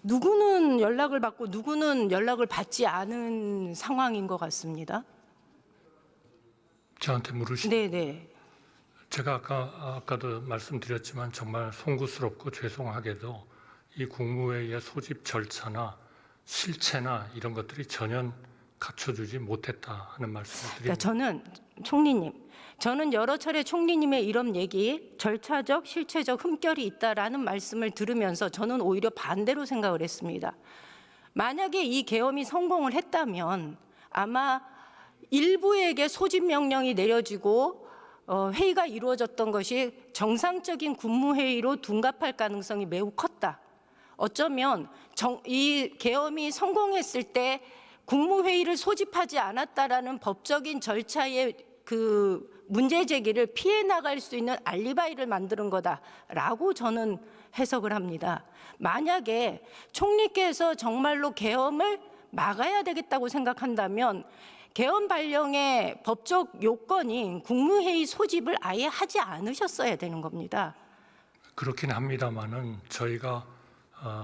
누구는 연락을 받고 누구는 연락을 받지 않은 상황인 것 같습니다. 저한테 물으신. 네네. 제가 아까도 말씀드렸지만 정말 송구스럽고 죄송하게도 이 국무회의의 소집 절차나 실체나 이런 것들이 전혀 갖춰주지 못했다 하는 말씀을 드립니다. 그러니까 저는 여러 차례 총리님의 이런 얘기, 절차적, 실체적 흠결이 있다라는 말씀을 들으면서 저는 오히려 반대로 생각을 했습니다. 만약에 이 계엄이 성공을 했다면 아마 일부에게 소집 명령이 내려지고 회의가 이루어졌던 것이 정상적인 국무회의로 둔갑할 가능성이 매우 컸다. 어쩌면 이 계엄이 성공했을 때 국무회의를 소집하지 않았다라는 법적인 절차의 그 문제 제기를 피해 나갈 수 있는 알리바이를 만드는 거다라고 저는 해석을 합니다. 만약에 총리께서 정말로 계엄을 막아야 되겠다고 생각한다면 계엄 발령의 법적 요건인 국무회의 소집을 아예 하지 않으셨어야 되는 겁니다. 그렇긴 합니다만은 저희가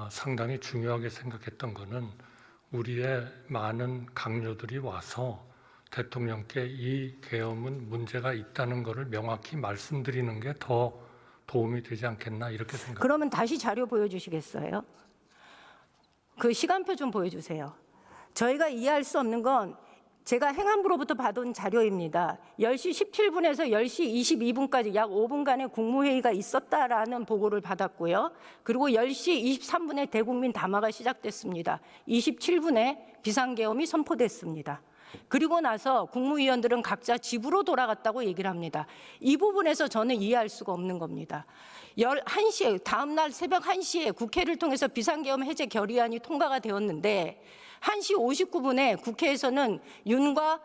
상당히 중요하게 생각했던 것은 우리의 많은 강요들이 와서 대통령께 이 계엄은 문제가 있다는 것을 명확히 말씀드리는 게 더 도움이 되지 않겠나 이렇게 생각합니다. 그러면 다시 자료 보여주시겠어요? 그 시간표 좀 보여주세요. 저희가 이해할 수 없는 건 제가 행안부로부터 받은 자료입니다. 10시 17분에서 10시 22분까지 약 5분간의 국무회의가 있었다라는 보고를 받았고요. 그리고 10시 23분에 대국민 담화가 시작됐습니다. 27분에 비상계엄이 선포됐습니다. 그리고 나서 국무위원들은 각자 집으로 돌아갔다고 얘기를 합니다. 이 부분에서 저는 이해할 수가 없는 겁니다. 11시에 다음 날 새벽 1시에 국회를 통해서 비상계엄 해제 결의안이 통과가 되었는데 1시 59분에 국회에서는 윤과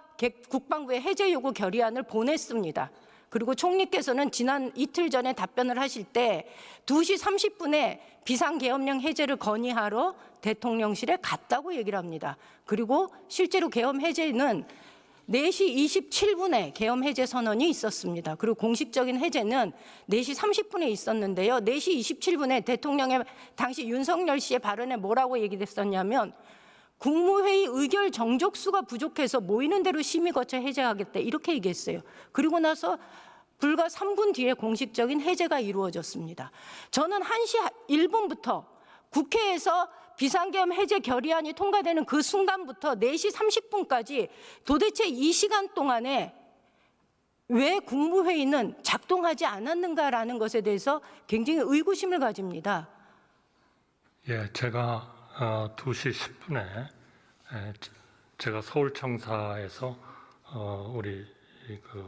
국방부의 해제 요구 결의안을 보냈습니다. 그리고 총리께서는 지난 이틀 전에 답변을 하실 때 2시 30분에 비상계엄령 해제를 건의하러 대통령실에 갔다고 얘기를 합니다. 그리고 실제로 계엄 해제는 4시 27분에 계엄 해제 선언이 있었습니다. 그리고 공식적인 해제는 4시 30분에 있었는데요. 4시 27분에 대통령의 당시 윤석열 씨의 발언에 뭐라고 얘기됐었냐면 국무회의 의결 정족수가 부족해서 모이는 대로 심의 거쳐 해제하겠다 이렇게 얘기했어요. 그리고 나서 불과 3분 뒤에 공식적인 해제가 이루어졌습니다. 저는 1시 1분부터 국회에서 비상계엄 해제 결의안이 통과되는 그 순간부터 4시 30분까지 도대체 이 시간 동안에 왜 국무회의는 작동하지 않았는가라는 것에 대해서 굉장히 의구심을 가집니다. 예, 제가 2시 10분에 제가 서울청사에서 우리 그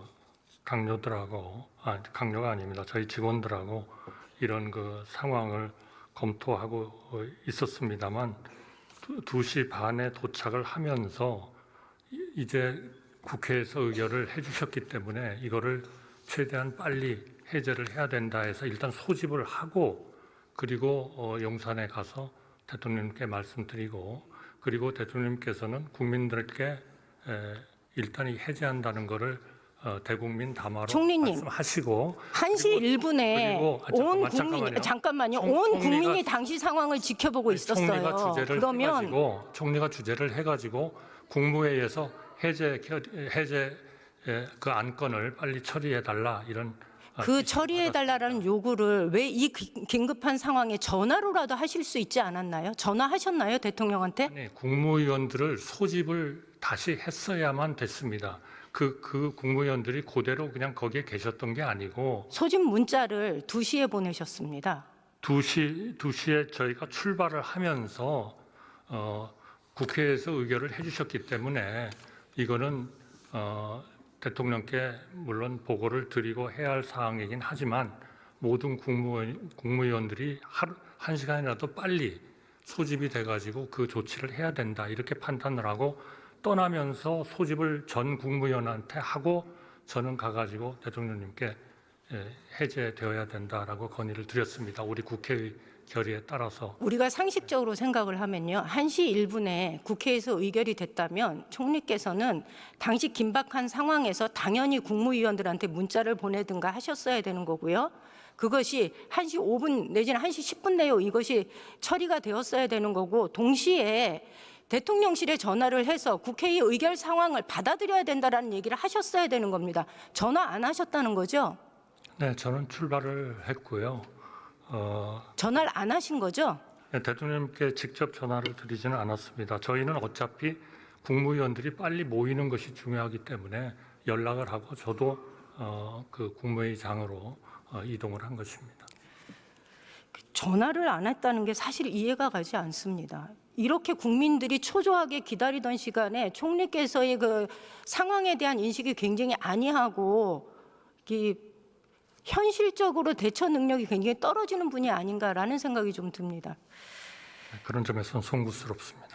강요들하고 강요가 아닙니다. 저희 직원들하고 이런 그 상황을 검토하고 있었습니다만 2시 반에 도착을 하면서 이제 국회에서 의결을 해주셨기 때문에 이거를 최대한 빨리 해제를 해야 된다 해서 일단 소집을 하고 그리고 용산에 가서 대통령님께 말씀드리고 그리고 대통령님께서는 국민들께 일단 이 해제한다는 것을 대국민 담화로 총리님, 말씀하시고 1시 1분에 온 국민이 잠깐만요. 온 국민이 당시 상황을 지켜보고 있었어요. 총리가 주제를 해가지고 국무회의에서 해제 그 안건을 빨리 처리해달라 이런 그 처리해달라는 요구를 왜 이 긴급한 상황에 전화로라도 하실 수 있지 않았나요? 전화하셨나요, 대통령한테? 아니, 국무위원들을 소집을 다시 했어야만 됐습니다. 그 국무위원들이 그대로 그냥 거기에 계셨던 게 아니고 소집 문자를 2시에 보내셨습니다. 2시에 저희가 출발을 하면서 국회에서 의결을 해주셨기 때문에 이거는 대통령께 물론 보고를 드리고 해야 할 사항이긴 하지만 모든 국무위원들이 한 시간이라도 빨리 소집이 돼가지고 그 조치를 해야 된다 이렇게 판단을 하고 떠나면서 소집을 전 국무위원한테 하고 저는 가가지고 대통령님께 해제되어야 된다라고 건의를 드렸습니다. 우리 국회의 결의에 따라서. 우리가 상식적으로 생각을 하면요. 1시 1분에 국회에서 의결이 됐다면 총리께서는 당시 긴박한 상황에서 당연히 국무위원들한테 문자를 보내든가 하셨어야 되는 거고요. 그것이 1시 5분 내지는 1시 10분 내에 이것이 처리가 되었어야 되는 거고, 동시에 대통령실에 전화를 해서 국회의 의결 상황을 받아들여야 된다라는 얘기를 하셨어야 되는 겁니다. 전화 안 하셨다는 거죠? 네, 저는 출발을 했고요. 전화를 안 하신 거죠? 네, 대통령님께 직접 전화를 드리지는 않았습니다. 저희는 어차피 국무위원들이 빨리 모이는 것이 중요하기 때문에 연락을 하고 저도 그 국무회의장으로 이동을 한 것입니다. 전화를 안 했다는 게 사실 이해가 가지 않습니다. 이렇게 국민들이 초조하게 기다리던 시간에 총리께서의 그 상황에 대한 인식이 굉장히 안이하고 현실적으로 대처 능력이 굉장히 떨어지는 분이 아닌가라는 생각이 좀 듭니다. 그런 점에서는 송구스럽습니다.